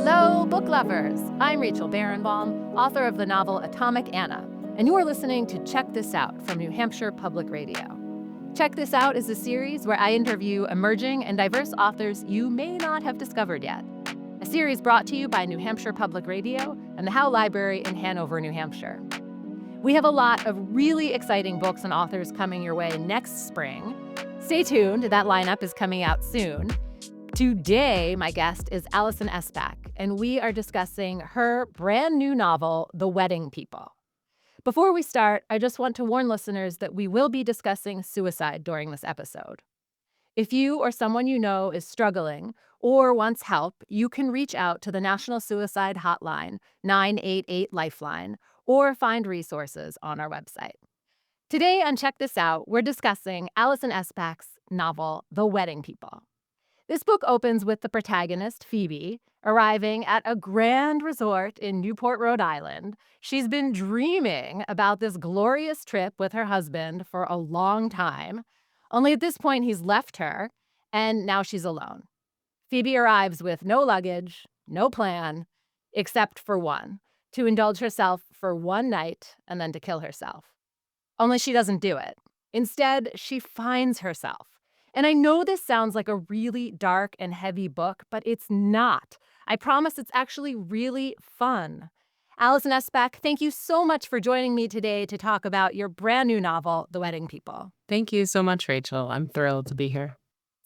Hello, book lovers! I'm Rachel Barenbaum, author of the novel Atomic Anna, and you are listening to Check This Out from New Hampshire Public Radio. Check This Out is a series where I interview emerging and diverse authors you may not have discovered yet. A series brought to you by New Hampshire Public Radio and the Howe Library in Hanover, New Hampshire. We have a lot of really exciting books and authors coming your way next spring. Stay tuned, that lineup is coming out soon. Today, my guest is Alison Espach, and we are discussing her brand new novel, The Wedding People. Before we start, I just want to warn listeners that we will be discussing suicide during this episode. If you or someone you know is struggling or wants help, you can reach out to the National Suicide Hotline, 988 Lifeline, or find resources on our website. Today on Check This Out, we're discussing Alison Espach's novel, The Wedding People. This book opens with the protagonist, Phoebe, arriving at a grand resort in Newport, Rhode Island. She's been dreaming about this glorious trip with her husband for a long time. Only at this point, he's left her, and now she's alone. Phoebe arrives with no luggage, no plan, except for one, to indulge herself for one night and then to kill herself. Only she doesn't do it. Instead, she finds herself. And I know this sounds like a really dark and heavy book, but it's not. I promise it's actually really fun. Alison Espach, thank you so much for joining me today to talk about your brand new novel, The Wedding People. Thank you so much, Rachel. I'm thrilled to be here.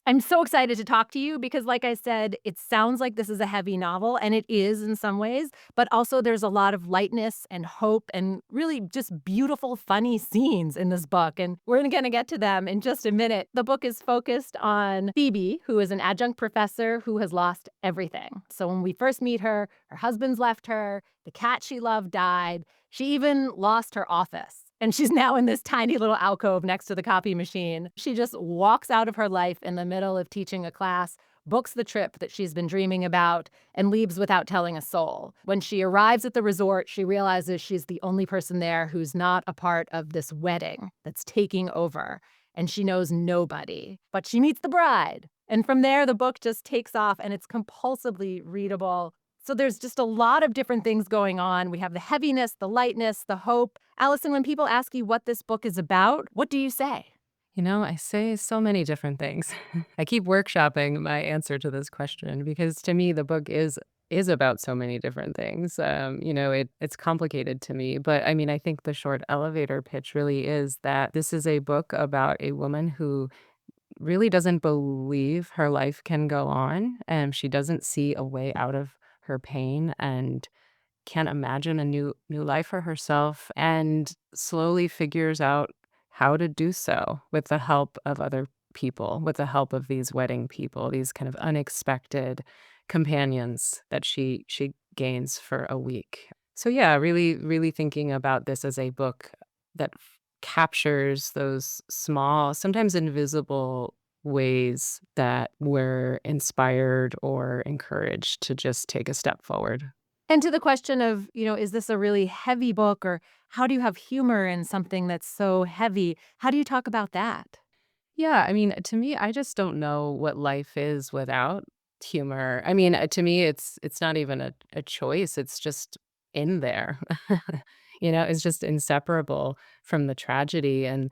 I'm so excited to talk to you because, like I said, it sounds like this is a heavy novel, and it is in some ways, but also there's a lot of lightness and hope and really just beautiful, funny scenes in this book, and we're going to get to them in just a minute. The book is focused on Phoebe, who is an adjunct professor who has lost everything. So when we first meet her, her husband's left her, the cat she loved died, she even lost her office. And she's now in this tiny little alcove next to the copy machine. She just walks out of her life in the middle of teaching a class, books the trip that she's been dreaming about, and leaves without telling a soul. When she arrives at the resort, she realizes she's the only person there who's not a part of this wedding that's taking over. And she knows nobody. But she meets the bride. And from there, the book just takes off, and it's compulsively readable. So there's just a lot of different things going on. We have the heaviness, the lightness, the hope. Alison, when people ask you what this book is about, what do you say? I say so many different things. I keep workshopping my answer to this question because to me, the book is about so many different things. It's complicated to me, but I mean, I think the short elevator pitch really is that this is a book about a woman who really doesn't believe her life can go on, and she doesn't see a way out of her pain and can't imagine a new life for herself and slowly figures out how to do so with the help of other people, with the help of these wedding people, these kind of unexpected companions that she gains for a week. So yeah, really thinking about this as a book that captures those small, sometimes invisible ways that we're inspired or encouraged to just take a step forward. And to the question of, is this a really heavy book, or how do you have humor in something that's so heavy? How do you talk about that? Yeah, I mean, to me, I just don't know what life is without humor. I mean, to me, it's not even a choice. It's just in there. It's just inseparable from the tragedy and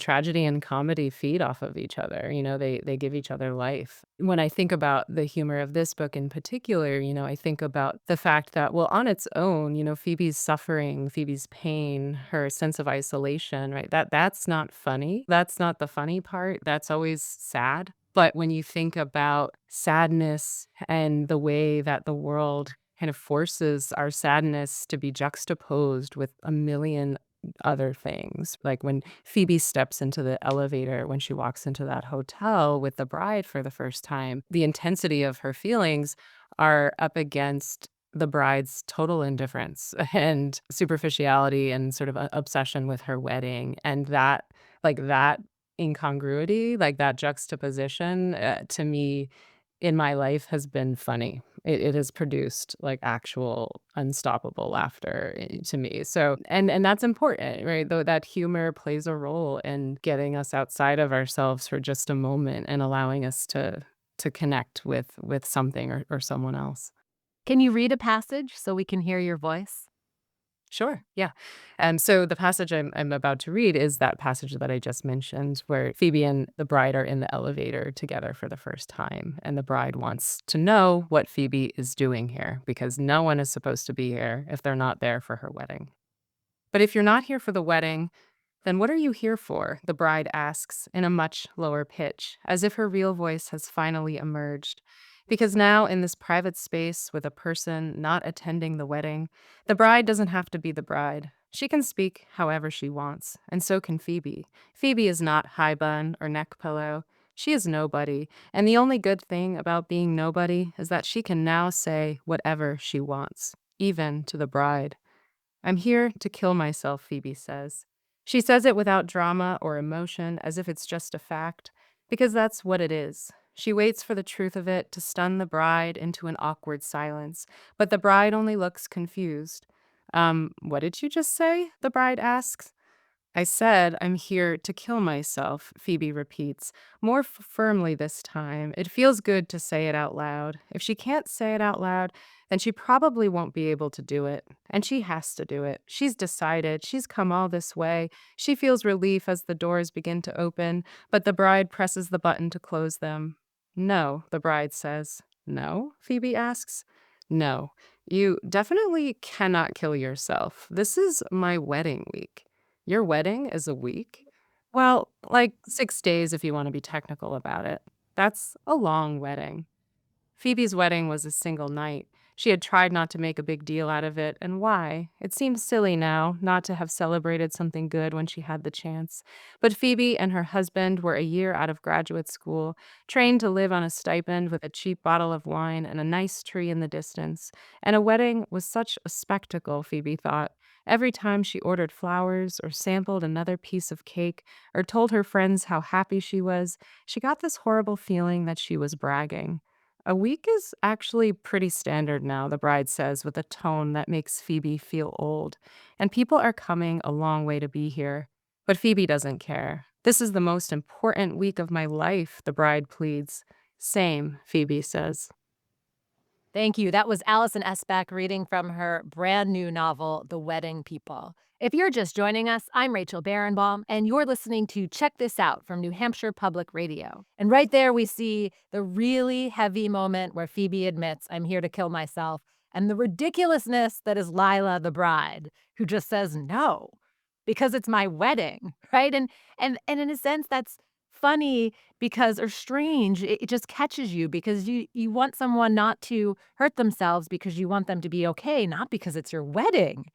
tragedy and comedy feed off of each other. They give each other life. When I think about the humor of this book in particular, I think about the fact that, well, on its own, Phoebe's suffering, Phoebe's pain, her sense of isolation, right? That's not funny. That's not the funny part. That's always sad. But when you think about sadness and the way that the world kind of forces our sadness to be juxtaposed with a million other things. Like when Phoebe steps into the elevator, when she walks into that hotel with the bride for the first time, the intensity of her feelings are up against the bride's total indifference and superficiality and sort of obsession with her wedding. And that incongruity, like that juxtaposition, to me in my life has been funny. It has produced like actual unstoppable laughter to me. So, and that's important, right? Though that humor plays a role in getting us outside of ourselves for just a moment and allowing us to connect with something or someone else. Can you read a passage so we can hear your voice? Sure. Yeah. So the passage I'm about to read is that passage that I just mentioned, where Phoebe and the bride are in the elevator together for the first time. And the bride wants to know what Phoebe is doing here because no one is supposed to be here if they're not there for her wedding. But if you're not here for the wedding, then what are you here for? The bride asks in a much lower pitch, as if her real voice has finally emerged. Because now, in this private space with a person not attending the wedding, the bride doesn't have to be the bride. She can speak however she wants, and so can Phoebe. Phoebe is not high bun or neck pillow. She is nobody, and the only good thing about being nobody is that she can now say whatever she wants, even to the bride. I'm here to kill myself, Phoebe says. She says it without drama or emotion, as if it's just a fact, because that's what it is. She waits for the truth of it to stun the bride into an awkward silence, but the bride only looks confused. What did you just say? The bride asks. I said, I'm here to kill myself, Phoebe repeats, more firmly this time. It feels good to say it out loud. If she can't say it out loud, then she probably won't be able to do it. And she has to do it. She's decided. She's come all this way. She feels relief as the doors begin to open, but the bride presses the button to close them. No, the bride says. No? Phoebe asks. No, you definitely cannot kill yourself. This is my wedding week. Your wedding is a week? Well, like 6 days if you want to be technical about it. That's a long wedding. Phoebe's wedding was a single night. She had tried not to make a big deal out of it, and why? It seems silly now not to have celebrated something good when she had the chance. But Phoebe and her husband were a year out of graduate school, trained to live on a stipend with a cheap bottle of wine and a nice tree in the distance. And a wedding was such a spectacle, Phoebe thought. Every time she ordered flowers or sampled another piece of cake or told her friends how happy she was, she got this horrible feeling that she was bragging. A week is actually pretty standard now, the bride says with a tone that makes Phoebe feel old. And people are coming a long way to be here. But Phoebe doesn't care. This is the most important week of my life, the bride pleads. Same, Phoebe says. Thank you. That was Alison Espach reading from her brand new novel, The Wedding People. If you're just joining us, I'm Rachel Barenbaum, and you're listening to Check This Out from New Hampshire Public Radio. And right there, we see the really heavy moment where Phoebe admits, I'm here to kill myself, and the ridiculousness that is Lila, the bride, who just says no because it's my wedding, right? And in a sense, that's funny because or strange, it just catches you because you want someone not to hurt themselves because you want them to be okay, not because it's your wedding,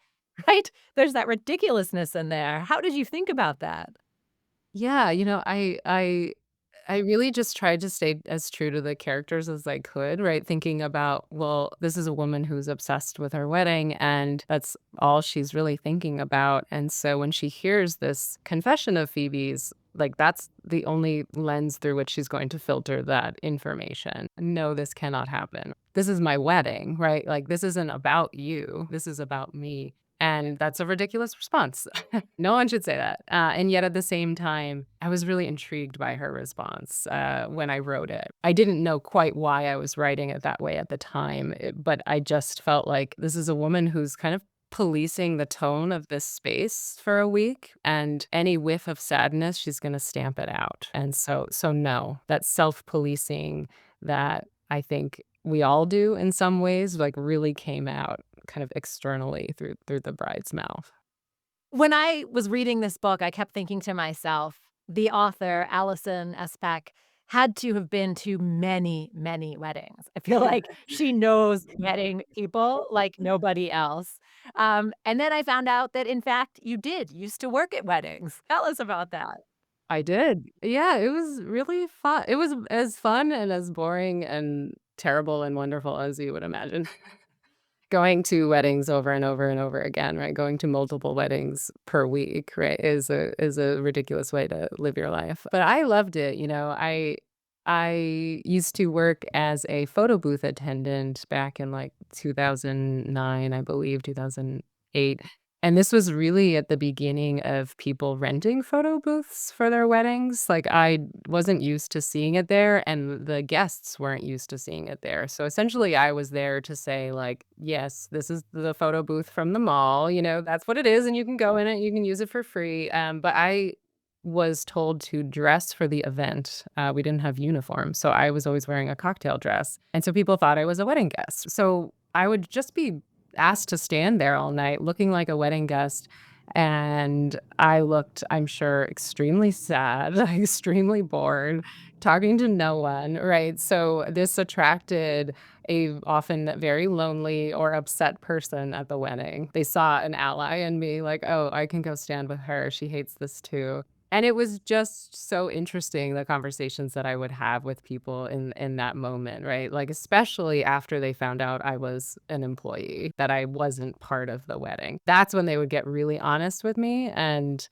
right? There's that ridiculousness in there. How did you think about that? Yeah, I really just tried to stay as true to the characters as I could, right? Thinking about, well, this is a woman who's obsessed with her wedding, and that's all she's really thinking about. And so when she hears this confession of Phoebe's, like that's the only lens through which she's going to filter that information. No, this cannot happen. This is my wedding, right? Like this isn't about you. This is about me. And that's a ridiculous response. No one should say that. And yet at the same time, I was really intrigued by her response when I wrote it. I didn't know quite why I was writing it that way at the time, but I just felt like this is a woman who's kind of policing the tone of this space for a week, and any whiff of sadness she's going to stamp it out. And so no, that self-policing that I think we all do in some ways like really came out kind of externally through the bride's mouth. When I was reading this book, I kept thinking to myself, the author, Alison Espach, had to have been to many, many weddings. I feel like she knows wedding people like nobody else. And then I found out that, in fact, you did used to work at weddings. Tell us about that. I did. Yeah, it was really fun. It was as fun and as boring and terrible and wonderful as you would imagine. Going to weddings over and over and over again, right? Going to multiple weddings per week, right, is a ridiculous way to live your life. But I loved it, I used to work as a photo booth attendant back in like 2009, I believe, 2008. And this was really at the beginning of people renting photo booths for their weddings. Like, I wasn't used to seeing it there, and the guests weren't used to seeing it there. So, essentially, I was there to say, like, "Yes, this is the photo booth from the mall, that's what it is, and you can go in it, you can use it for free." But I was told to dress for the event. We didn't have uniforms, so I was always wearing a cocktail dress, and so people thought I was a wedding guest. So, I would just be asked to stand there all night looking like a wedding guest, and I looked, I'm sure, extremely sad, extremely bored, talking to no one, right? So this attracted a often very lonely or upset person at the wedding. They saw an ally in me, like, "Oh, I can go stand with her. She hates this too." And it was just so interesting, the conversations that I would have with people in that moment, right? Like, especially after they found out I was an employee, that I wasn't part of the wedding. That's when they would get really honest with me and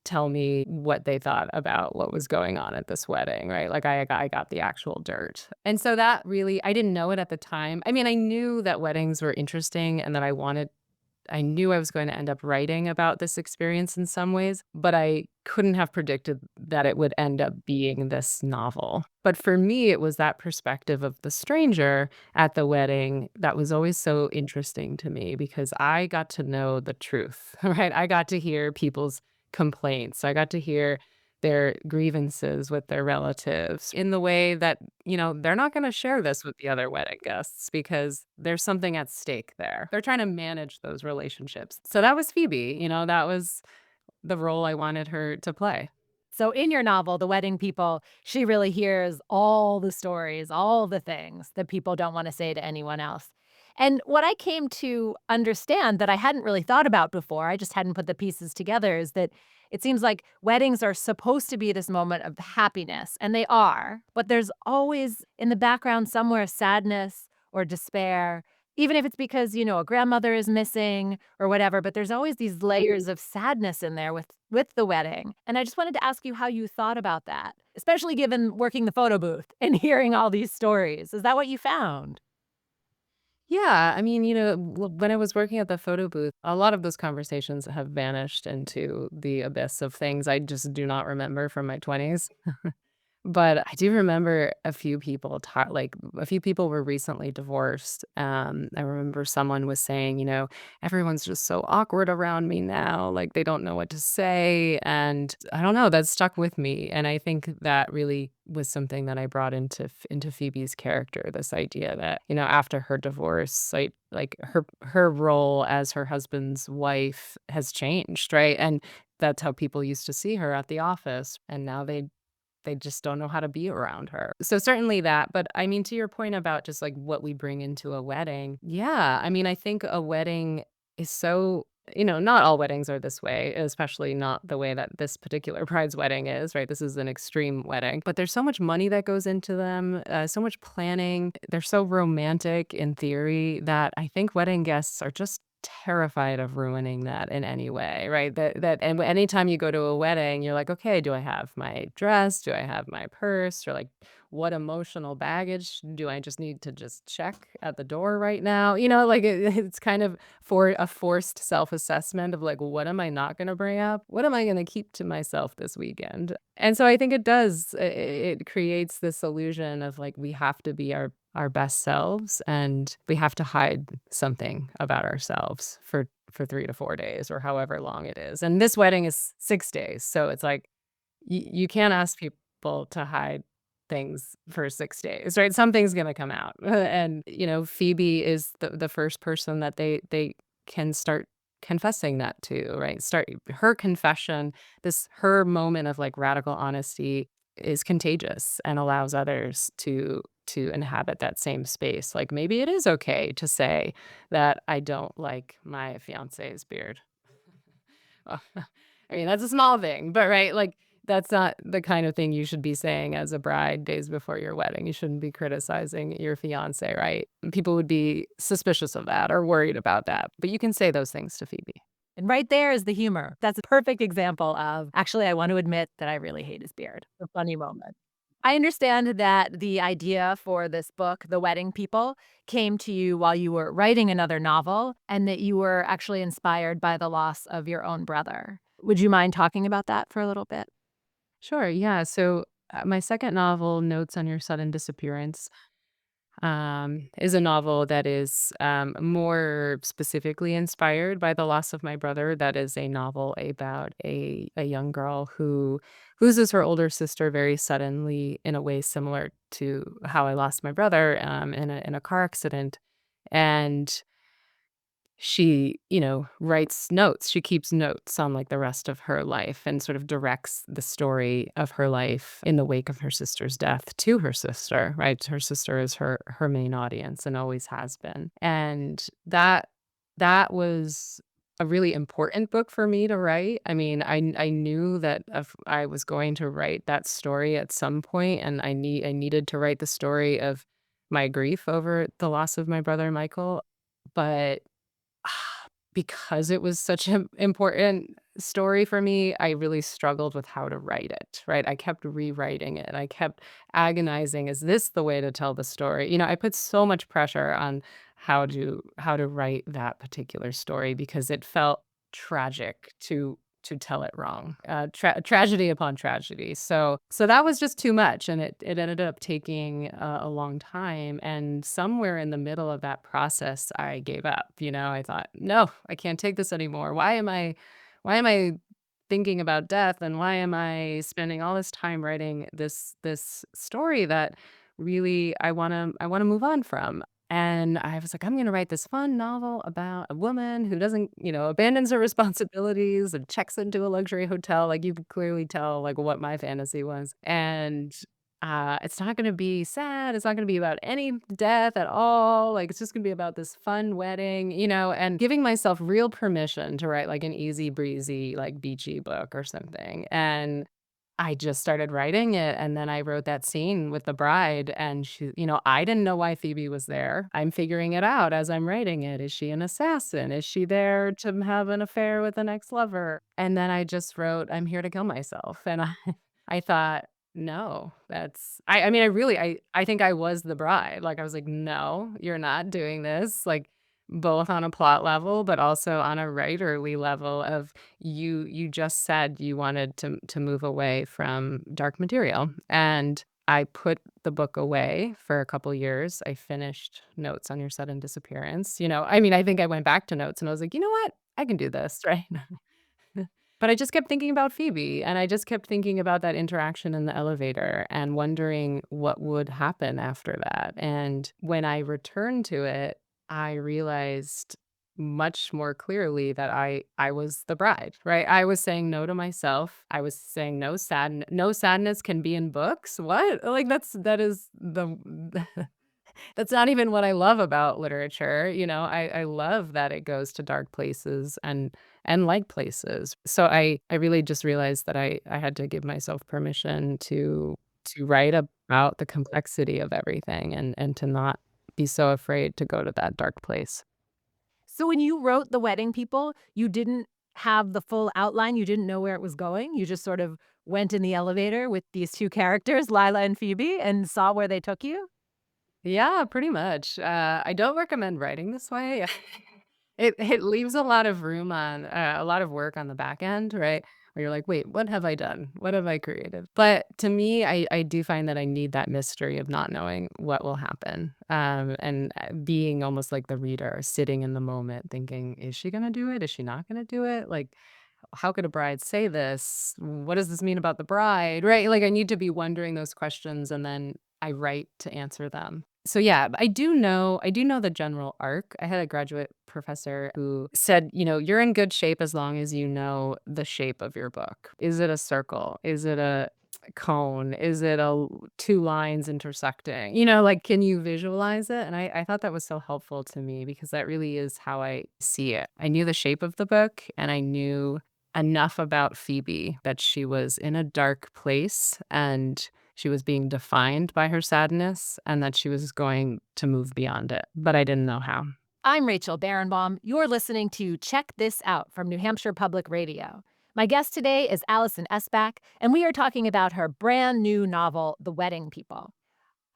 tell me what they thought about what was going on at this wedding, right? Like, I got the actual dirt. And so that really, I didn't know it at the time. I mean, I knew that weddings were interesting and that I knew I was going to end up writing about this experience in some ways, but I couldn't have predicted that it would end up being this novel. But for me, it was that perspective of the stranger at the wedding that was always so interesting to me because I got to know the truth, right? I got to hear people's complaints. I got to hear their grievances with their relatives in the way that, they're not gonna share this with the other wedding guests because there's something at stake there. They're trying to manage those relationships. So that was Phoebe, that was the role I wanted her to play. So in your novel, The Wedding People, she really hears all the stories, all the things that people don't want to say to anyone else. And what I came to understand that I hadn't really thought about before, I just hadn't put the pieces together, is that it seems like weddings are supposed to be this moment of happiness, and they are, but there's always in the background somewhere sadness or despair, even if it's because, a grandmother is missing or whatever, but there's always these layers of sadness in there with the wedding. And I just wanted to ask you how you thought about that, especially given working the photo booth and hearing all these stories. Is that what you found? Yeah, I mean, when I was working at the photo booth, a lot of those conversations have vanished into the abyss of things I just do not remember from my 20s. But I do remember a few people were recently divorced. I remember someone was saying, "Everyone's just so awkward around me now, like, they don't know what to say," and I don't know, that stuck with me, and I think that really was something that I brought into Phoebe's character, this idea that, after her divorce, like, her role as her husband's wife has changed, right? And that's how people used to see her at the office, and now they just don't know how to be around her. So certainly that, but I mean, to your point about just like what we bring into a wedding, yeah, I mean, I think a wedding is so, not all weddings are this way, especially not the way that this particular bride's wedding is, right? This is an extreme wedding, but there's so much money that goes into them, so much planning. They're so romantic in theory that I think wedding guests are just terrified of ruining that in any way, right? And anytime you go to a wedding, you're like, okay, do I have my dress? Do I have my purse? Or like, what emotional baggage do I just need to just check at the door right now? Like it's kind of for a forced self-assessment of like, what am I not going to bring up? What am I going to keep to myself this weekend? And so I think it does, it creates this illusion of like, we have to be our best selves and we have to hide something about ourselves for 3 to 4 days or however long it is. And this wedding is 6 days. So it's like you can't ask people to hide things for 6 days, right? Something's gonna come out. And, Phoebe is the first person that they can start confessing that to, right? Start her confession, her moment of, like, radical honesty is contagious and allows others to inhabit that same space. Like, maybe it is okay to say that I don't like my fiance's beard. I mean, that's a small thing, but right, like, that's not the kind of thing you should be saying as a bride days before your wedding. You shouldn't be criticizing your fiance, right? People would be suspicious of that or worried about that, but you can say those things to Phoebe. And right there is the humor. That's a perfect example of, actually, I want to admit that I really hate his beard. A funny moment. I understand that the idea for this book, The Wedding People, came to you while you were writing another novel and that you were actually inspired by the loss of your own brother. Would you mind talking about that for a little bit? Sure, yeah. So, my second novel, Notes on Your Sudden Disappearance, is a novel that is more specifically inspired by the loss of my brother. That is a novel about a young girl who loses her older sister very suddenly in a way similar to how I lost my brother in a car accident. And she, writes notes. She keeps notes on, like, the rest of her life and sort of directs the story of her life in the wake of her sister's death to her sister, right? Her sister is her main audience and always has been. And that was a really important book for me to write. I mean, I knew that if I was going to write that story at some point, and I needed to write the story of my grief over the loss of my brother Michael, but because it was such an important story for me, I really struggled with how to write it, right? I kept rewriting it. I kept agonizing, is this the way to tell the story? I put so much pressure on how to write that particular story because it felt tragic to tell it wrong. Tragedy upon tragedy. So that was just too much, and it ended up taking a long time. And somewhere in the middle of that process, I gave up. I thought, no, I can't take this anymore. Why am I thinking about death, and why am I spending all this time writing this story that really I wanna move on from? And I was like, I'm gonna write this fun novel about a woman who doesn't, abandons her responsibilities and checks into a luxury hotel. Like, you could clearly tell, like, what my fantasy was. And it's not gonna be sad. It's not gonna be about any death at all. Like, it's just gonna be about this fun wedding, and giving myself real permission to write like an easy breezy, like beachy book or something. And I just started writing it, and then I wrote that scene with the bride, and I didn't know why Phoebe was there. I'm figuring it out as I'm writing it. Is she an assassin? Is she there to have an affair with an ex-lover? And then I just wrote, I'm here to kill myself. And I thought, no, I mean, I think I was the bride. Like, I was like, no, you're not doing this. Like, both on a plot level, but also on a writerly level of you just said you wanted to move away from dark material, and I put the book away for a couple years. I finished Notes on Your Sudden Disappearance. I mean, I think I went back to Notes and I was like, "You know what? I can do this," right? But I just kept thinking about Phoebe, and I just kept thinking about that interaction in the elevator and wondering what would happen after that. And when I returned to it, I realized much more clearly that I was the bride, right? I was saying no to myself. I was saying no sadness can be in books. What? Like, that is the that's not even what I love about literature. I love that it goes to dark places and light places. So I really just realized that I had to give myself permission to write about the complexity of everything and to not be so afraid to go to that dark place. So when you wrote The Wedding People, you didn't have the full outline, you didn't know where it was going, you just sort of went in the elevator with these 2 characters, Lila and Phoebe, and saw where they took you? Yeah, pretty much. I don't recommend writing this way. It leaves a lot of room on a lot of work on the back end, right? Where you're like, wait, what have I done? What have I created? But to me, I do find that I need that mystery of not knowing what will happen, and being almost like the reader, sitting in the moment, thinking, is she gonna do it? Is she not gonna do it? Like, how could a bride say this? What does this mean about the bride? Right? Like, I need to be wondering those questions, and then I write to answer them. So yeah, I do know the general arc. I had a graduate professor who said, you're in good shape as long as you know the shape of your book. Is it a circle? Is it a cone? Is it two lines intersecting? Like, can you visualize it? And I thought that was so helpful to me because that really is how I see it. I knew the shape of the book, and I knew enough about Phoebe that she was in a dark place and she was being defined by her sadness and that she was going to move beyond it, but I didn't know how. I'm Rachel Barenbaum. You're listening to Check This Out from New Hampshire Public Radio. My guest today is Alison Espach, and we are talking about her brand new novel, The Wedding People.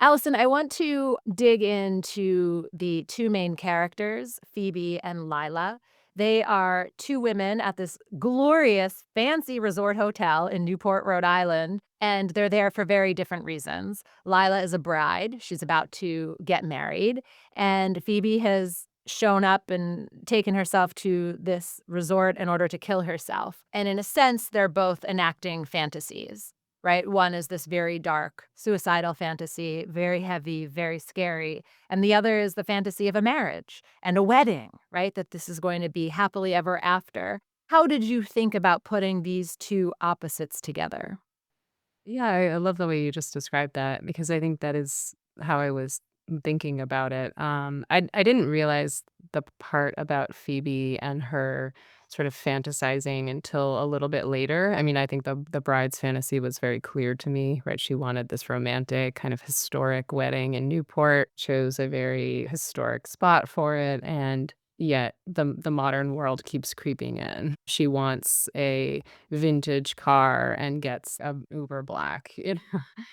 Allison, I want to dig into the two main characters, Phoebe and Lila. They are two women at this glorious, fancy resort hotel in Newport, Rhode Island, and they're there for very different reasons. Lila is a bride, she's about to get married, and Phoebe has shown up and taken herself to this resort in order to kill herself. And in a sense, they're both enacting fantasies, right? One is this very dark suicidal fantasy, very heavy, very scary. And the other is the fantasy of a marriage and a wedding, right? That this is going to be happily ever after. How did you think about putting these two opposites together? Yeah, I love the way you just described that because I think that is how I was thinking about it. I didn't realize the part about Phoebe and her sort of fantasizing until a little bit later. I mean, I think the bride's fantasy was very clear to me, right? She wanted this romantic, kind of historic wedding in Newport, chose a very historic spot for it, and yet the modern world keeps creeping in. She wants a vintage car and gets a Uber Black,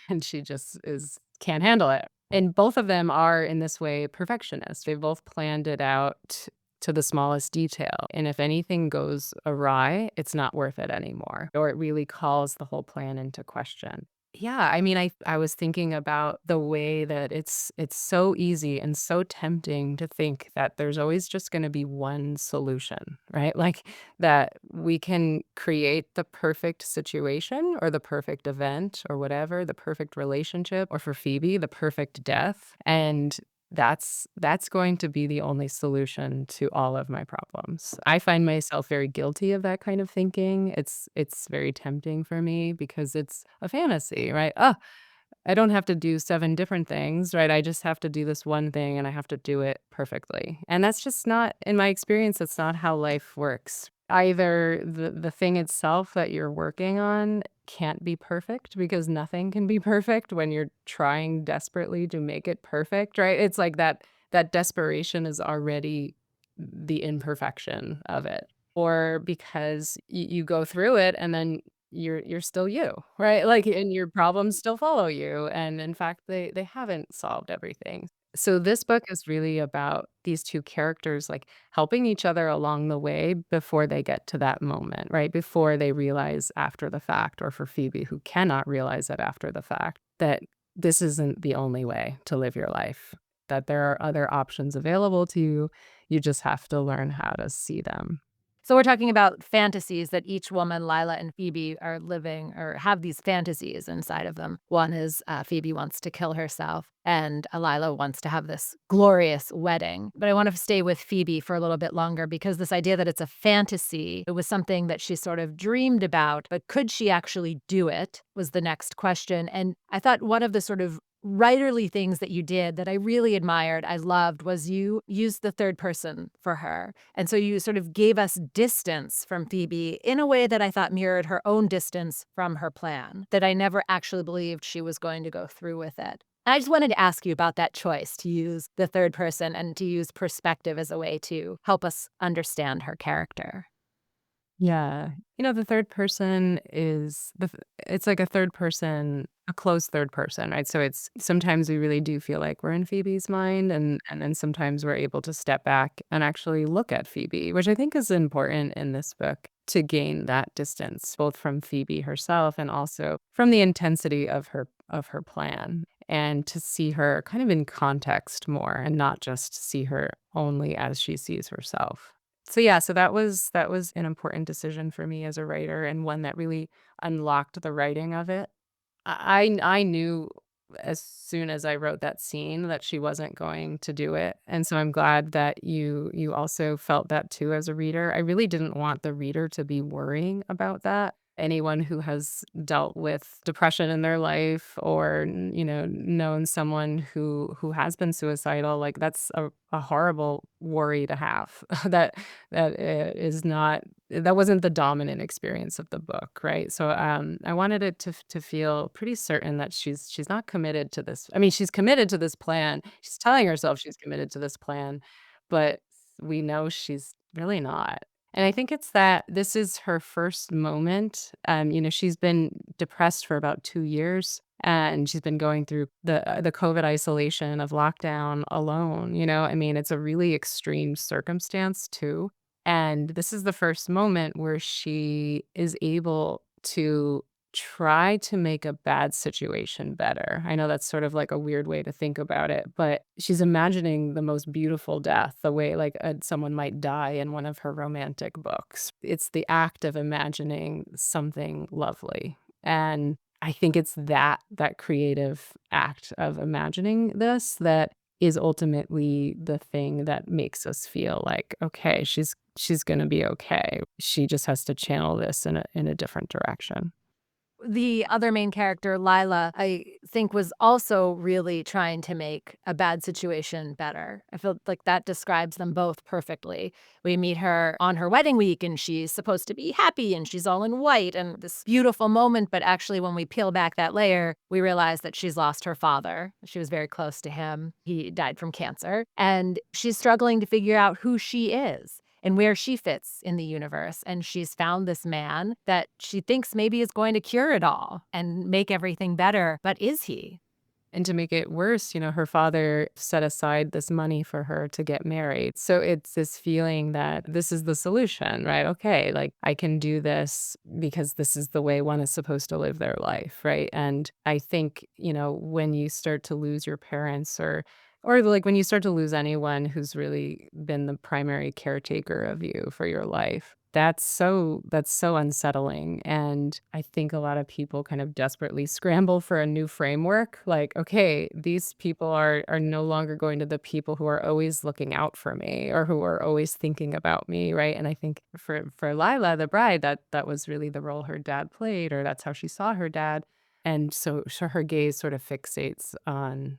and she just is can't handle it. And both of them are in this way perfectionists. They both planned it out to the smallest detail. And if anything goes awry, it's not worth it anymore, or it really calls the whole plan into question. Yeah, I mean, I was thinking about the way that it's so easy and so tempting to think that there's always just gonna be one solution, right? Like, that we can create the perfect situation or the perfect event or whatever, the perfect relationship, or for Phoebe, the perfect death, and that's going to be the only solution to all of my problems. I find myself very guilty of that kind of thinking. It's very tempting for me because it's a fantasy, right? Oh, I don't have to do 7 different things, right? I just have to do this one thing and I have to do it perfectly. And that's just not in my experience, that's not how life works. Either the thing itself that you're working on can't be perfect because nothing can be perfect when you're trying desperately to make it perfect, right? It's like that desperation is already the imperfection of it. Or because you go through it and then you're still you, right? Like, and your problems still follow you, and in fact, they haven't solved everything. So this book is really about these 2 characters, like, helping each other along the way before they get to that moment, right? Before they realize after the fact, or for Phoebe, who cannot realize it after the fact, that this isn't the only way to live your life, that there are other options available to you, you just have to learn how to see them. So we're talking about fantasies that each woman, Lila and Phoebe, are living or have these fantasies inside of them. One is Phoebe wants to kill herself, and Lila wants to have this glorious wedding. But I want to stay with Phoebe for a little bit longer because this idea that it's a fantasy, it was something that she sort of dreamed about, but could she actually do it was the next question. And I thought one of the sort of writerly things that you did that I really admired, I loved, was you used the third person for her. And so you sort of gave us distance from Phoebe in a way that I thought mirrored her own distance from her plan, that I never actually believed she was going to go through with it. I just wanted to ask you about that choice to use the third person and to use perspective as a way to help us understand her character. Yeah. The third person is it's like a third person, a close third person, right? So it's sometimes we really do feel like we're in Phoebe's mind and then sometimes we're able to step back and actually look at Phoebe, which I think is important in this book to gain that distance, both from Phoebe herself and also from the intensity of her plan and to see her kind of in context more and not just see her only as she sees herself. So yeah, so that was an important decision for me as a writer and one that really unlocked the writing of it. I knew as soon as I wrote that scene that she wasn't going to do it, and so I'm glad that you also felt that too as a reader. I really didn't want the reader to be worrying about that. Anyone who has dealt with depression in their life or, known someone who has been suicidal, like, that's a horrible worry to have. Is not that wasn't the dominant experience of the book, right? So, I wanted it to feel pretty certain that she's not committed to this. I mean, she's committed to this plan. She's telling herself she's committed to this plan, but we know she's really not. And I think it's that this is her first moment. She's been depressed for about 2 years, and she's been going through the COVID isolation of lockdown alone, I mean, it's a really extreme circumstance too. And this is the first moment where she is able to try to make a bad situation better. I know that's sort of like a weird way to think about it, but she's imagining the most beautiful death, the way like someone might die in one of her romantic books. It's the act of imagining something lovely. And I think it's that creative act of imagining this that is ultimately the thing that makes us feel like, okay, she's going to be okay. She just has to channel this in a different direction. The other main character, Lila, I think was also really trying to make a bad situation better. I feel like that describes them both perfectly. We meet her on her wedding week and she's supposed to be happy and she's all in white and this beautiful moment. But actually, when we peel back that layer, we realize that she's lost her father. She was very close to him. He died from cancer. And she's struggling to figure out who she is and where she fits in the universe. And she's found this man that she thinks maybe is going to cure it all and make everything better. But is he? And to make it worse, her father set aside this money for her to get married. So it's this feeling that this is the solution, right? Okay, like I can do this because this is the way one is supposed to live their life, right? And I think, when you start to lose your parents or like when you start to lose anyone who's really been the primary caretaker of you for your life, that's so unsettling. And I think a lot of people kind of desperately scramble for a new framework. Like, okay, these people are no longer going to the people who are always looking out for me or who are always thinking about me, right? And I think for Lila, the bride, that was really the role her dad played, or that's how she saw her dad. And so her gaze sort of fixates on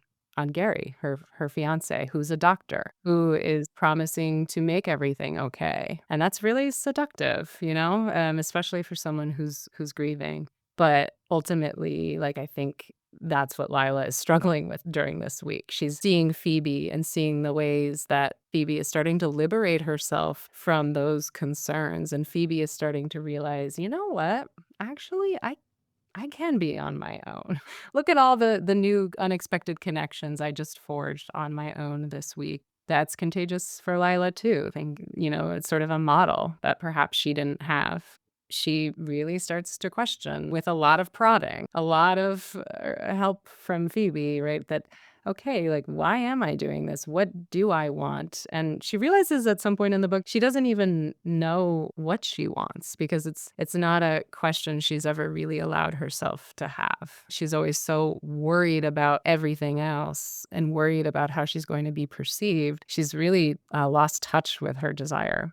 Gary, her fiancé, who's a doctor, who is promising to make everything okay, and that's really seductive, especially for someone who's grieving. But ultimately, like, I think that's what Lila is struggling with during this week. She's seeing Phoebe and seeing the ways that Phoebe is starting to liberate herself from those concerns, and Phoebe is starting to realize, "You know what? Actually, I can be on my own. Look at all the new unexpected connections I just forged on my own this week." That's contagious for Lila too. I think, it's sort of a model that perhaps she didn't have. She really starts to question with a lot of prodding, a lot of help from Phoebe, right? That, okay, like, why am I doing this? What do I want? And she realizes at some point in the book, she doesn't even know what she wants because it's not a question she's ever really allowed herself to have. She's always so worried about everything else and worried about how she's going to be perceived. She's really lost touch with her desire.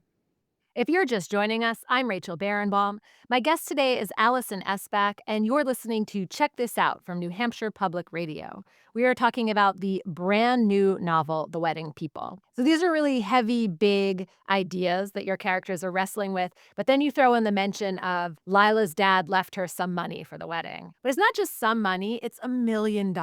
If you're just joining us, I'm Rachel Barenbaum. My guest today is Alison Espach, and you're listening to Check This Out from New Hampshire Public Radio. We are talking about the brand new novel, The Wedding People. So these are really heavy, big ideas that your characters are wrestling with, but then you throw in the mention of Lila's dad left her some money for the wedding. But it's not just some money, it's $1 million.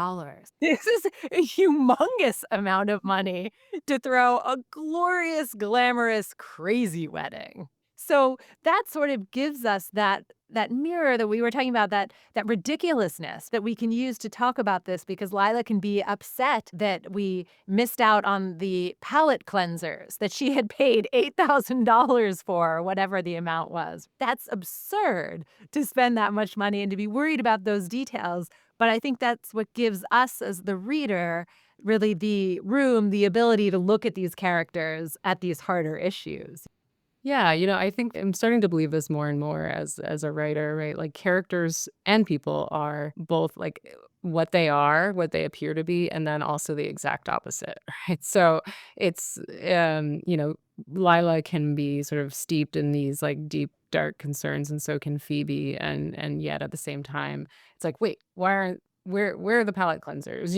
This is a humongous amount of money to throw a glorious, glamorous, crazy wedding. So that sort of gives us that mirror that we were talking about, that ridiculousness that we can use to talk about this, because Lila can be upset that we missed out on the palate cleansers that she had paid $8,000 for, or whatever the amount was. That's absurd to spend that much money and to be worried about those details. But I think that's what gives us as the reader really the room, the ability to look at these characters at these harder issues. Yeah, I think I'm starting to believe this more and more as a writer, right? Like characters and people are both like what they are, what they appear to be, and then also the exact opposite, right? So it's Lila can be sort of steeped in these like deep dark concerns, and so can Phoebe, and yet at the same time it's like, wait, why aren't where are the palate cleansers?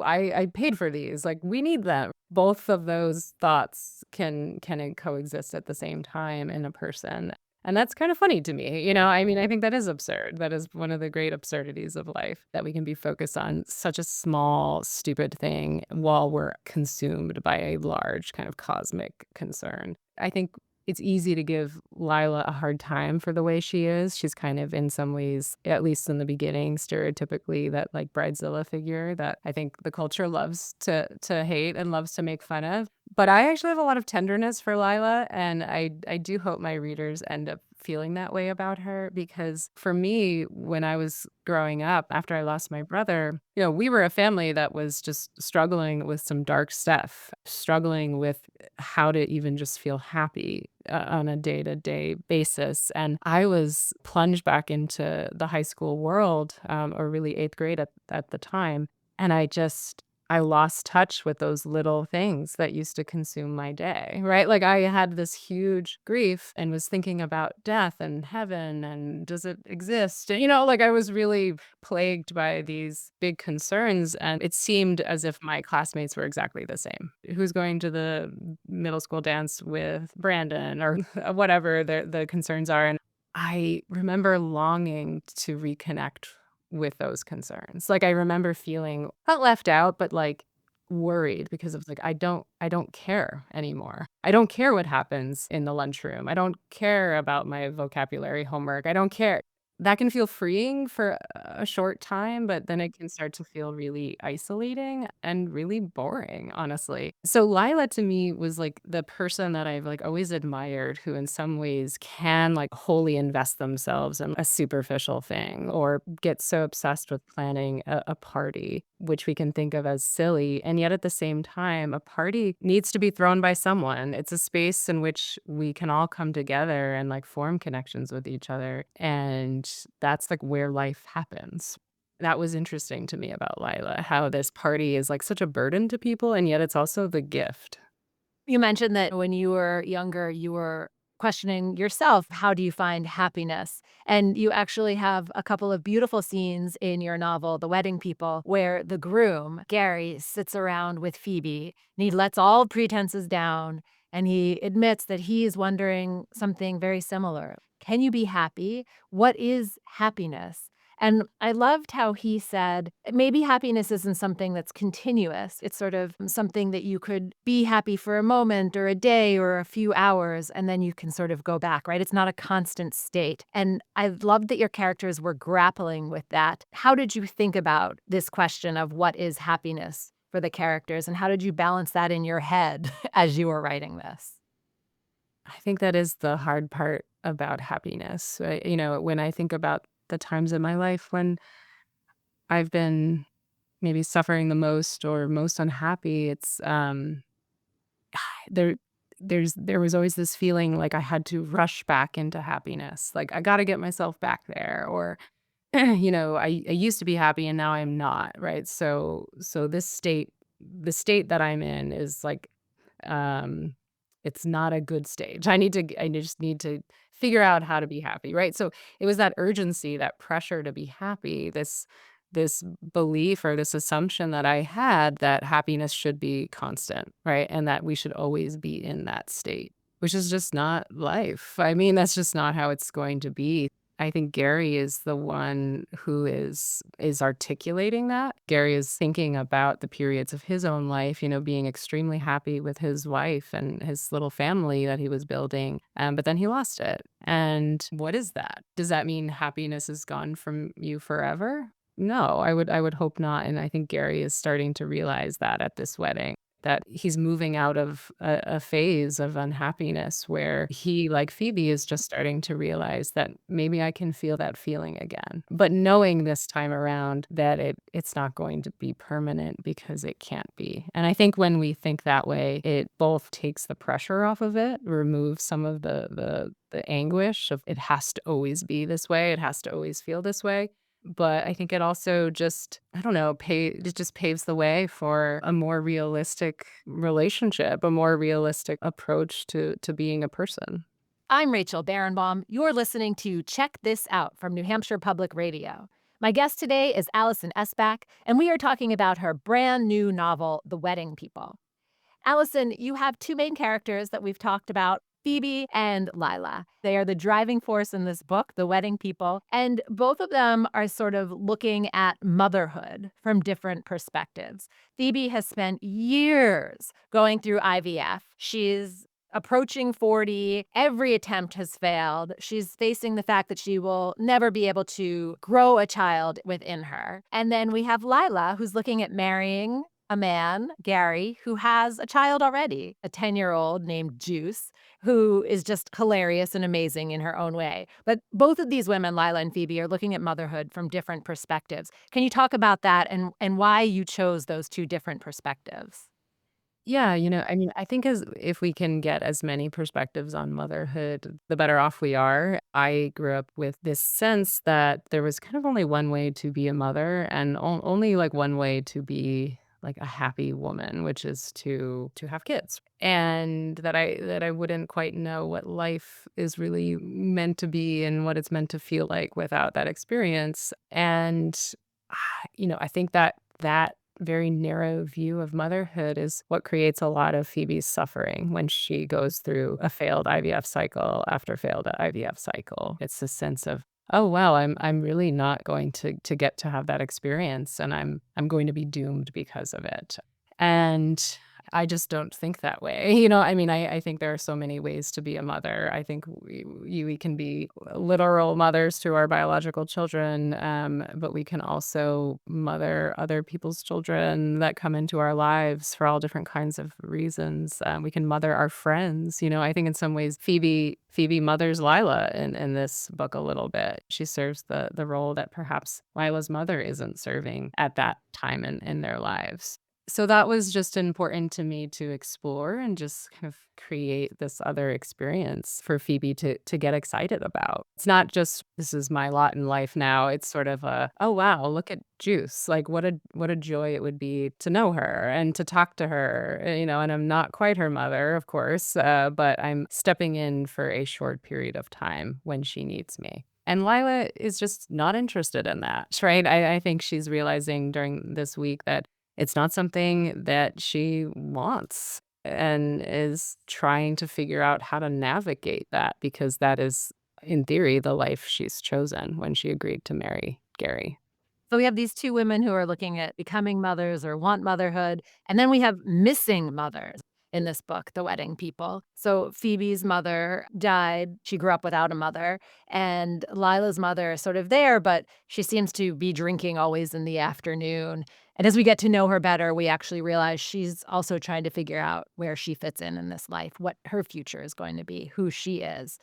I paid for these. Like we need them. Both of those thoughts can coexist at the same time in a person. And that's kind of funny to me. I mean, I think that is absurd. That is one of the great absurdities of life, that we can be focused on such a small, stupid thing while we're consumed by a large kind of cosmic concern. I think it's easy to give Lila a hard time for the way she is. She's kind of in some ways, at least in the beginning, stereotypically that like bridezilla figure that I think the culture loves to hate and loves to make fun of. But I actually have a lot of tenderness for Lila, and I do hope my readers end up feeling that way about her because for me, when I was growing up, after I lost my brother, we were a family that was just struggling with some dark stuff, struggling with how to even just feel happy on a day-to-day basis. And I was plunged back into the high school world, or really 8th grade at the time. And I lost touch with those little things that used to consume my day, right? Like I had this huge grief and was thinking about death and heaven and does it exist? And, like I was really plagued by these big concerns. And it seemed as if my classmates were exactly the same. Who's going to the middle school dance with Brandon or whatever the concerns are. And I remember longing to reconnect with those concerns. Like, I remember feeling not left out, but, like, worried because it was like, I don't care anymore. I don't care what happens in the lunchroom. I don't care about my vocabulary homework. I don't care. That can feel freeing for a short time, but then it can start to feel really isolating and really boring, honestly. So Lila to me was like the person that I've like always admired who in some ways can like wholly invest themselves in a superficial thing or get so obsessed with planning a party, which we can think of as silly. And yet at the same time, a party needs to be thrown by someone. It's a space in which we can all come together and like form connections with each other. And that's like where life happens. That was interesting to me about Lila, how this party is like such a burden to people, and yet it's also the gift. You mentioned that when you were younger, you were questioning yourself, how do you find happiness? And you actually have a couple of beautiful scenes in your novel, The Wedding People, where the groom, Gary, sits around with Phoebe and he lets all pretenses down and he admits that he is wondering something very similar. Can you be happy? What is happiness? And I loved how he said, maybe happiness isn't something that's continuous. It's sort of something that you could be happy for a moment or a day or a few hours, and then you can sort of go back, right? It's not a constant state. And I loved that your characters were grappling with that. How did you think about this question of what is happiness for the characters, and how did you balance that in your head as you were writing this? I think that is the hard part about happiness. When I think about the times in my life when I've been maybe suffering the most or most unhappy, it's there there was always this feeling like I had to rush back into happiness. Like I got to get myself back there or I used to be happy and now I'm not, right? So this state the state that I'm in is like um it's not a good stage. I just need to figure out how to be happy, right? So it was that urgency, that pressure to be happy, this belief or this assumption that I had that happiness should be constant, right? And that we should always be in that state, which is just not life. I mean, that's just not how it's going to be. I think Gary is the one who is articulating that. Gary is thinking about the periods of his own life, being extremely happy with his wife and his little family that he was building, but then he lost it. And what is that? Does that mean happiness is gone from you forever? No, I would hope not, and I think Gary is starting to realize that at this wedding, that he's moving out of a phase of unhappiness where he, like Phoebe, is just starting to realize that maybe I can feel that feeling again, but knowing this time around that it's not going to be permanent because it can't be, and I think when we think that way, it both takes the pressure off of it, removes some of the anguish of it has to always be this way, it has to always feel this way, but I think it also just, I don't know, it just paves the way for a more realistic relationship, a more realistic approach to being a person. I'm Rachel Barenbaum. You're listening to Check This Out from New Hampshire Public Radio. My guest today is Alison Espach, and we are talking about her brand new novel, The Wedding People. Alison, you have two main characters that we've talked about, Phoebe and Lila. They are the driving force in this book, The Wedding People, and both of them are sort of looking at motherhood from different perspectives. Phoebe has spent years going through IVF. She's approaching 40. Every attempt has failed. She's facing the fact that she will never be able to grow a child within her. And then we have Lila, who's looking at marrying a man, Gary, who has a child already, a 10-year-old named Juice, who is just hilarious and amazing in her own way. But both of these women, Lila and Phoebe, are looking at motherhood from different perspectives. Can you talk about that and why you chose those two different perspectives? Yeah, I mean, I think as if we can get as many perspectives on motherhood, the better off we are. I grew up with this sense that there was kind of only one way to be a mother and only like one way to be like a happy woman, which is to have kids. And that I wouldn't quite know what life is really meant to be and what it's meant to feel like without that experience. And I think that very narrow view of motherhood is what creates a lot of Phoebe's suffering when she goes through a failed IVF cycle after failed IVF cycle. It's this sense of, oh wow, I'm really not going to get to have that experience, and I'm going to be doomed because of it. And I just don't think that way. I mean, I think there are so many ways to be a mother. I think we can be literal mothers to our biological children, but we can also mother other people's children that come into our lives for all different kinds of reasons. We can mother our friends. I think in some ways Phoebe mothers Lila in this book a little bit. She serves the role that perhaps Lila's mother isn't serving at that time in their lives. So that was just important to me to explore and just kind of create this other experience for Phoebe to get excited about. It's not just this is my lot in life now. It's sort of a, oh wow, look at Juice. Like what a joy it would be to know her and to talk to her, and I'm not quite her mother, of course, but I'm stepping in for a short period of time when she needs me. And Lila is just not interested in that, right? I think she's realizing during this week that it's not something that she wants and is trying to figure out how to navigate that because that is, in theory, the life she's chosen when she agreed to marry Gary. So we have these two women who are looking at becoming mothers or want motherhood. And then we have missing mothers in this book, The Wedding People. So Phoebe's mother died. She grew up without a mother. And Lila's mother is sort of there, but she seems to be drinking always in the afternoon. And as we get to know her better, we actually realize she's also trying to figure out where she fits in this life, what her future is going to be, who she is.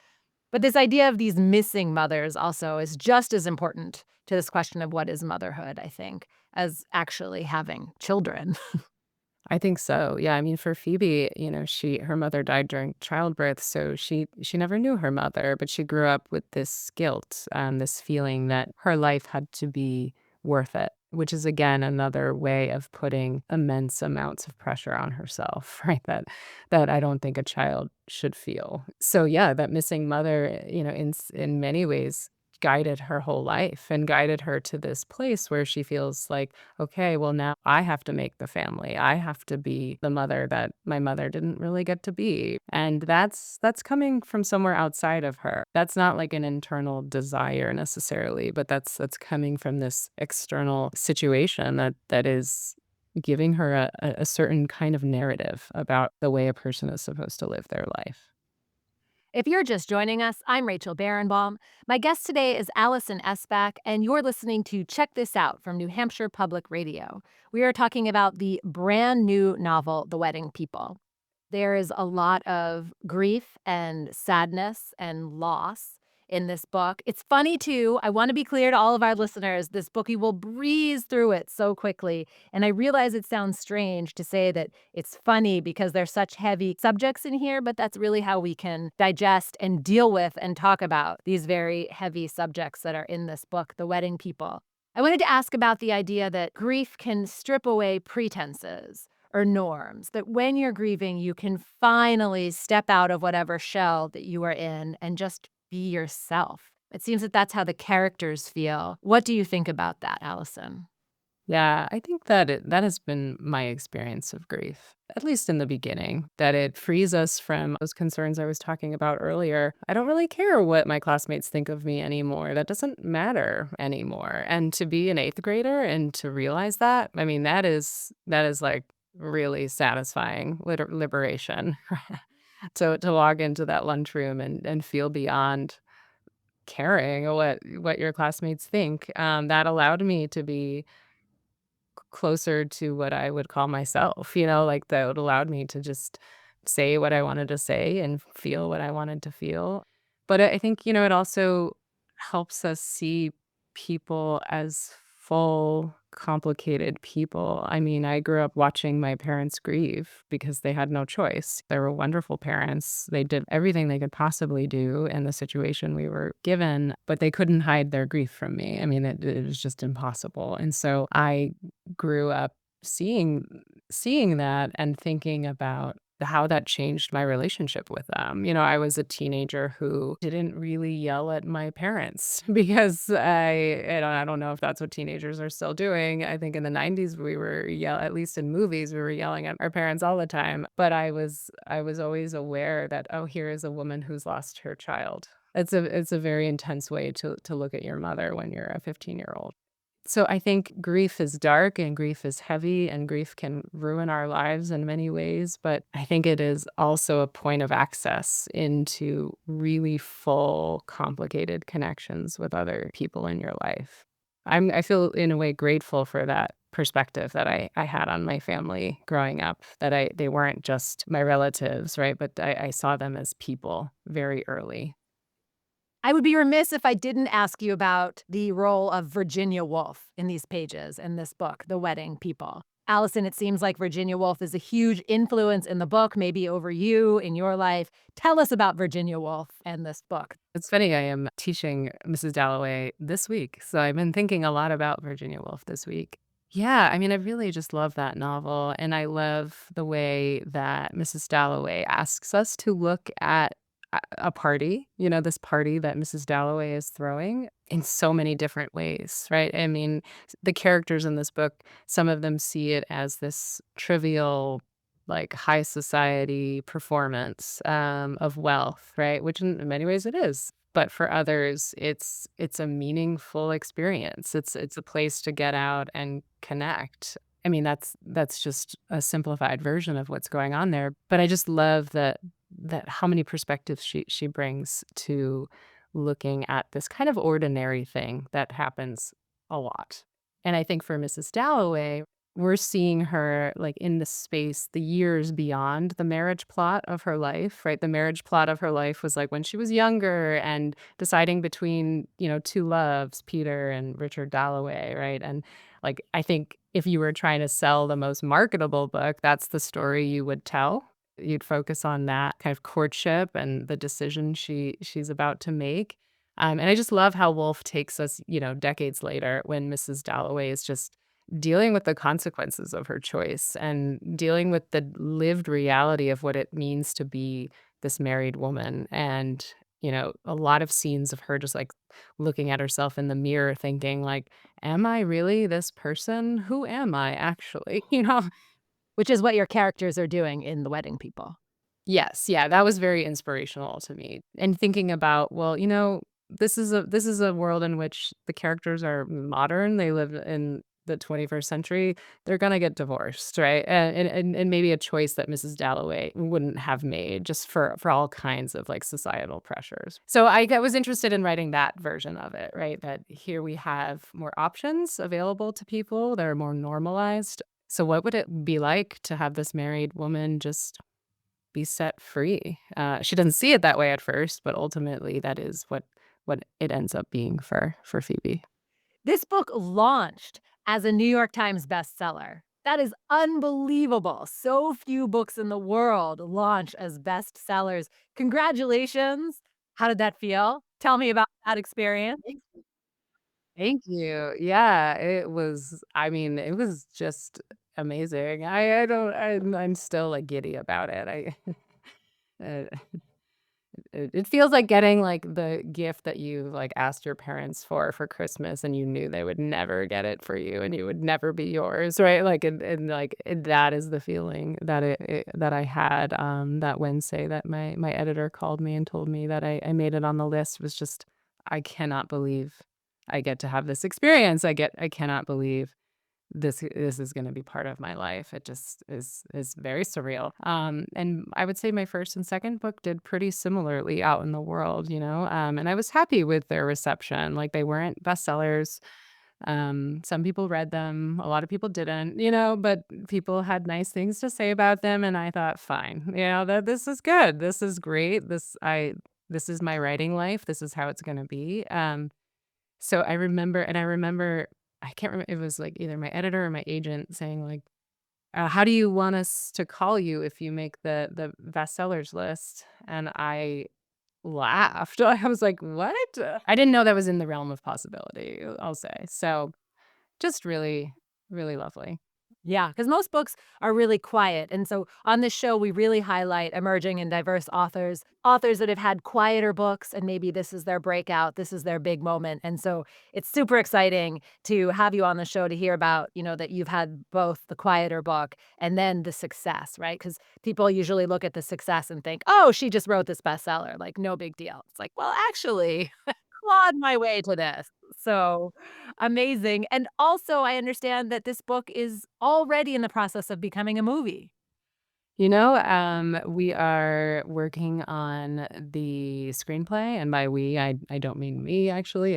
But this idea of these missing mothers also is just as important to this question of what is motherhood, I think, as actually having children. I think so. Yeah, I mean, for Phoebe, her mother died during childbirth, so she never knew her mother, but she grew up with this guilt, this feeling that her life had to be worth it, which is again another way of putting immense amounts of pressure on herself, right? That I don't think a child should feel. So yeah, that missing mother, in many ways guided her whole life and guided her to this place where she feels like, okay, well, now I have to make the family. I have to be the mother that my mother didn't really get to be. And that's coming from somewhere outside of her. That's not like an internal desire necessarily, but that's coming from this external situation that is giving her a certain kind of narrative about the way a person is supposed to live their life. If you're just joining us, I'm Rachel Barenbaum. My guest today is Alison Espach, and you're listening to Check This Out from New Hampshire Public Radio. We are talking about the brand new novel, The Wedding People. There is a lot of grief and sadness and loss in this book. It's funny, too. I want to be clear to all of our listeners, this book, you will breeze through it so quickly. And I realize it sounds strange to say that it's funny because there's such heavy subjects in here, but that's really how we can digest and deal with and talk about these very heavy subjects that are in this book, The Wedding People. I wanted to ask about the idea that grief can strip away pretenses or norms, that when you're grieving, you can finally step out of whatever shell that you are in and just be yourself. It seems that that's how the characters feel. What do you think about that, Alison? Yeah, I think that has been my experience of grief, at least in the beginning, that it frees us from those concerns I was talking about earlier. I don't really care what my classmates think of me anymore. That doesn't matter anymore. And to be an eighth grader and to realize that, I mean, that is like really satisfying liberation. to walk into that lunchroom and feel beyond caring what your classmates think. That allowed me to be closer to what I would call myself, like, that allowed me to just say what I wanted to say and feel what I wanted to feel. But I think, it also helps us see people as full, complicated people. I mean, I grew up watching my parents grieve because they had no choice. They were wonderful parents. They did everything they could possibly do in the situation we were given, but they couldn't hide their grief from me. I mean, it was just impossible. And so I grew up seeing that and thinking about how that changed my relationship with them. I was a teenager who didn't really yell at my parents because I don't know if that's what teenagers are still doing. I think in the 90s we were at least in movies we were yelling at our parents all the time, but I was always aware that, oh, here is a woman who's lost her child. It's a very intense way to look at your mother when you're a 15-year-old. So I think grief is dark and grief is heavy and grief can ruin our lives in many ways, but I think it is also a point of access into really full, complicated connections with other people in your life. I feel in a way grateful for that perspective that I had on my family growing up, that they weren't just my relatives, right? But I saw them as people very early. I would be remiss if I didn't ask you about the role of Virginia Woolf in these pages in this book, The Wedding People. Alison, it seems like Virginia Woolf is a huge influence in the book, maybe over you in your life. Tell us about Virginia Woolf and this book. It's funny, I am teaching Mrs. Dalloway this week, so I've been thinking a lot about Virginia Woolf this week. Yeah, I mean, I really just love that novel, and I love the way that Mrs. Dalloway asks us to look at a party, this party that Mrs. Dalloway is throwing in so many different ways, right? I mean, the characters in this book, some of them see it as this trivial, like, high society performance, of wealth, right? Which in many ways it is. But for others, it's a meaningful experience. It's a place to get out and connect. I mean, that's just a simplified version of what's going on there. But I just love that how many perspectives she brings to looking at this kind of ordinary thing that happens a lot. And I think for Mrs. Dalloway, we're seeing her, like, in the space, the years beyond the marriage plot of her life, right? The marriage plot of her life was, like, when she was younger and deciding between, two loves, Peter and Richard Dalloway, right? And, like, I think if you were trying to sell the most marketable book, that's the story you would tell. You'd focus on that kind of courtship and the decision she's about to make. And I just love how Wolf takes us, decades later when Mrs. Dalloway is just dealing with the consequences of her choice and dealing with the lived reality of what it means to be this married woman. And, a lot of scenes of her just, like, looking at herself in the mirror thinking, like, am I really this person? Who am I actually? Which is what your characters are doing in The Wedding People. Yes, yeah, that was very inspirational to me. And thinking about, well, this is a world in which the characters are modern, they live in the 21st century, they're gonna get divorced, right? And maybe a choice that Mrs. Dalloway wouldn't have made just for all kinds of, like, societal pressures. So I was interested in writing that version of it, right? That here we have more options available to people that are more normalized. So what would it be like to have this married woman just be set free? She doesn't see it that way at first, but ultimately that is what it ends up being for Phoebe. This book launched as a New York Times bestseller. That is unbelievable. So few books in the world launch as bestsellers. Congratulations. How did that feel? Tell me about that experience. Thank you. Yeah, I mean, it was just amazing. I don't I'm still, like, giddy about it. Uh, it feels like getting, like, the gift that you, like, asked your parents for Christmas, and you knew they would never get it for you, and it would never be yours, right? Like, that is the feeling that I had, that Wednesday that my editor called me and told me that I made it on the list. Was just, I cannot believe I get to have this experience. I cannot believe this is gonna be part of my life. It just is very surreal. And I would say my first and second book did pretty similarly out in the world, and I was happy with their reception. Like, they weren't bestsellers. Some people read them, a lot of people didn't, but people had nice things to say about them, and I thought, "Fine, that this is good. This is great. This is my writing life. This is how it's gonna be." So I remember I can't remember, it was, like, either my editor or my agent saying, like, "How do you want us to call you if you make the bestsellers list?" And I laughed. I was like, "What?" I didn't know that was in the realm of possibility, I'll say. So, just really, really lovely. Yeah, because most books are really quiet. And so on this show, we really highlight emerging and diverse authors, authors that have had quieter books, and maybe this is their breakout, this is their big moment. And so it's super exciting to have you on the show to hear about, that you've had both the quieter book and then the success, right? Because people usually look at the success and think, oh, she just wrote this bestseller, like no big deal. It's like, well, actually, clawed my way to this. So amazing. And also, I understand that this book is already in the process of becoming a movie. We are working on the screenplay, and by we, I don't mean me actually.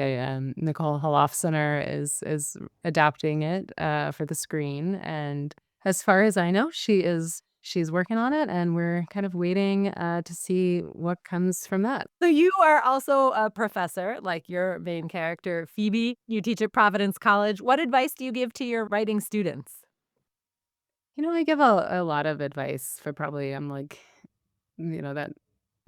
Nicole Holofcener is adapting it for the screen, and as far as I know, she's working on it, and we're kind of waiting to see what comes from that. So you are also a professor, like your main character, Phoebe. You teach at Providence College. What advice do you give to your writing students? I give a lot of advice for probably I'm like, that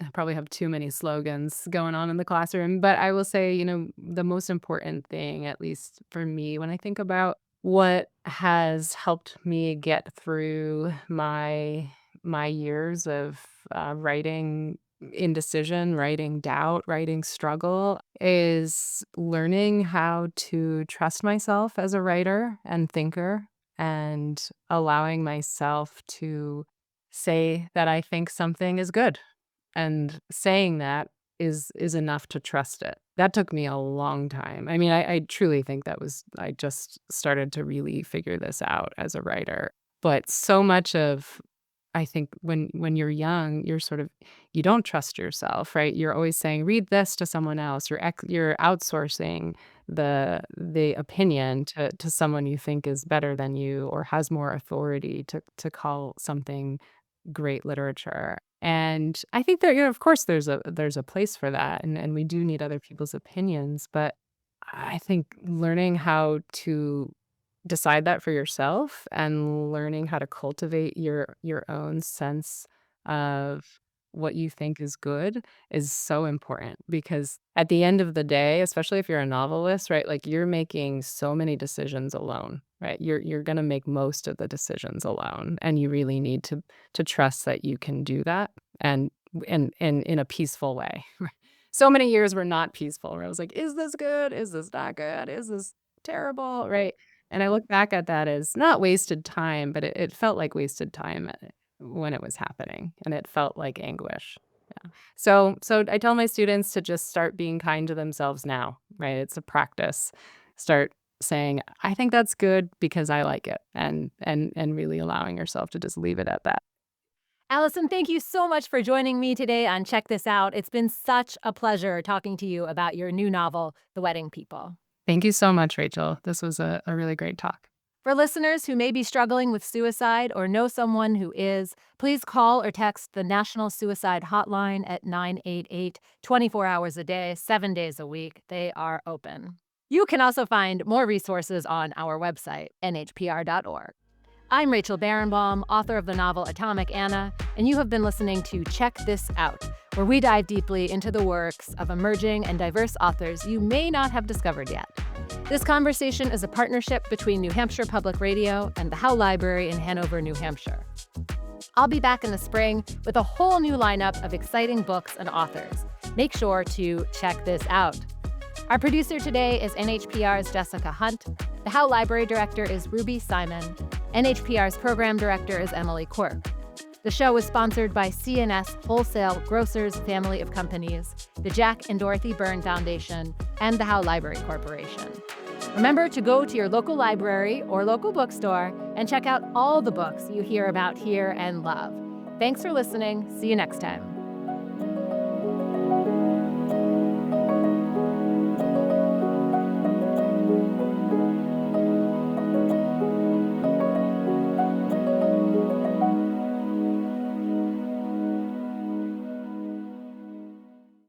I probably have too many slogans going on in the classroom, but I will say, the most important thing, at least for me, when I think about what has helped me get through my years of writing indecision, writing doubt, writing struggle, is learning how to trust myself as a writer and thinker, and allowing myself to say that I think something is good, and saying that is enough to trust it. That took me a long time. I mean, I truly think I just started to really figure this out as a writer. But so much of, I think, when you're young, you don't trust yourself, right? You're always saying, "Read this" to someone else. You're outsourcing the opinion to someone you think is better than you or has more authority to call something great literature. And I think that, of course, there's a place for that, and we do need other people's opinions, but I think learning how to decide that for yourself and learning how to cultivate your own sense of what you think is good is so important, because at the end of the day, especially if you're a novelist, right, like, you're making so many decisions alone, right? You're going to make most of the decisions alone, and you really need to trust that you can do that, and in a peaceful way. So many years were not peaceful, where I was like, is this good? Is this not good? Is this terrible? Right? And I look back at that as not wasted time, but it felt like wasted time when it was happening, and it felt like anguish. Yeah. So I tell my students to just start being kind to themselves now, right? It's a practice. Start saying, "I think that's good because I like it," and really allowing yourself to just leave it at that. Alison, thank you so much for joining me today on Check This Out. It's been such a pleasure talking to you about your new novel, The Wedding People. Thank you so much, Rachel. This was a really great talk. For listeners who may be struggling with suicide or know someone who is, please call or text the National Suicide Hotline at 988, 24 hours a day, 7 days a week. They are open. You can also find more resources on our website, nhpr.org. I'm Rachel Barenbaum, author of the novel Atomic Anna, and you have been listening to Check This Out, where we dive deeply into the works of emerging and diverse authors you may not have discovered yet. This conversation is a partnership between New Hampshire Public Radio and the Howe Library in Hanover, New Hampshire. I'll be back in the spring with a whole new lineup of exciting books and authors. Make sure to check this out. Our producer today is NHPR's Jessica Hunt. The Howe Library Director is Ruby Simon. NHPR's Program Director is Emily Quirk. The show is sponsored by C&S Wholesale Grocers Family of Companies, the Jack and Dorothy Byrne Foundation, and the Howe Library Corporation. Remember to go to your local library or local bookstore and check out all the books you hear about here and love. Thanks for listening. See you next time.